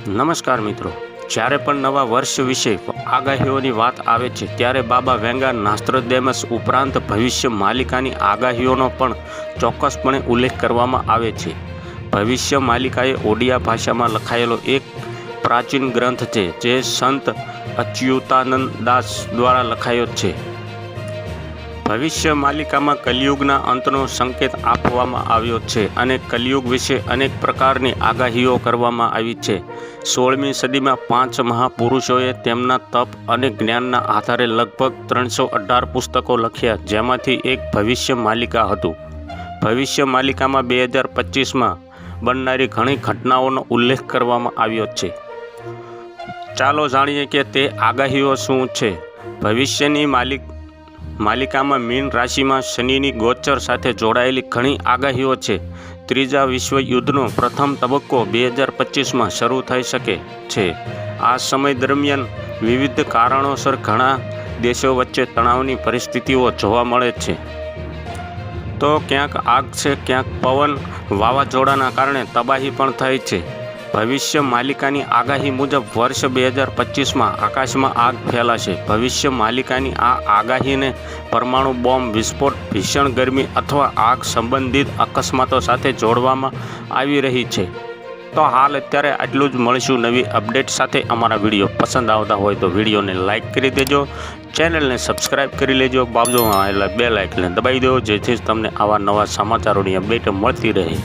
નમસ્કાર મિત્રો, જ્યારે પણ નવા વર્ષ વિશે આગાહીઓની વાત આવે છે ત્યારે બાબા વેંગા નાસ્ત્રોડેમસ ઉપરાંત ભવિષ્ય માલિકાની આગાહીઓનો પણ ચોક્કસપણે ઉલ્લેખ કરવામાં આવે છે. ભવિષ્ય માલિકા એ ઓડિયા ભાષામાં લખાયેલો એક પ્રાચીન ગ્રંથ છે જે સંત અચ્યુતાનંદ દાસ દ્વારા લખાયો છે. ભવિષ્ય માલિકામાં કલિયુગના અંતનો સંકેત આપવામાં આવ્યો છે અને કલિયુગ વિશે અનેક પ્રકારની આગાહીઓ કરવામાં આવી છે. 16મી સદીમાં 5 મહાપુરુષોએ તેમના તપ અને જ્ઞાનના આધારે લગભગ 318 પુસ્તકો લખ્યા, જેમાંથી એક ભવિષ્ય માલિકા હતું. ભવિષ્ય માલિકામાં 2025માં બનનારી ઘણી ઘટનાઓનો ઉલ્લેખ કરવામાં આવ્યો છે. ચાલો જાણીએ કે તે આગાહીઓ શું છે. ભવિષ્યની માલિકામાં મીન રાશિમાં શનિની ગોચર સાથે જોડાયેલી ઘણી આગાહીઓ છે. ત્રીજા વિશ્વયુદ્ધનો પ્રથમ તબક્કો 2025માં શરૂ થઈ શકે છે. આ સમય દરમિયાન વિવિધ કારણોસર ઘણા દેશો વચ્ચે તણાવની પરિસ્થિતિઓ જોવા મળે છે. તો ક્યાંક આગ છે, ક્યાંક પવન વાવાઝોડાના કારણે તબાહી પણ થઈ છે. ભવિષ્ય માલિકાની આગાહી મુજબ વર્ષ 2025માં આકાશમાં આગ ફેલાશે. ભવિષ્ય માલિકાની આ આગાહીને પરમાણુ બોમ્બ વિસ્ફોટ, ભીષણ ગરમી અથવા આગ સંબંધિત અકસ્માતો સાથે જોડવામાં આવી રહી છે. તો હાલ અત્યારે આટલું જ. મળીશું નવી અપડેટ સાથે. અમારા વિડીયો પસંદ આવતા હોય તો વિડીયોને લાઇક કરી દેજો, ચેનલને સબસ્ક્રાઈબ કરી લેજો, બાજુમાં આવેલા બેલ આઇકનને દબાવી દો જેથી તમને આવા નવા સમાચારોની અપડેટ મળતી રહે.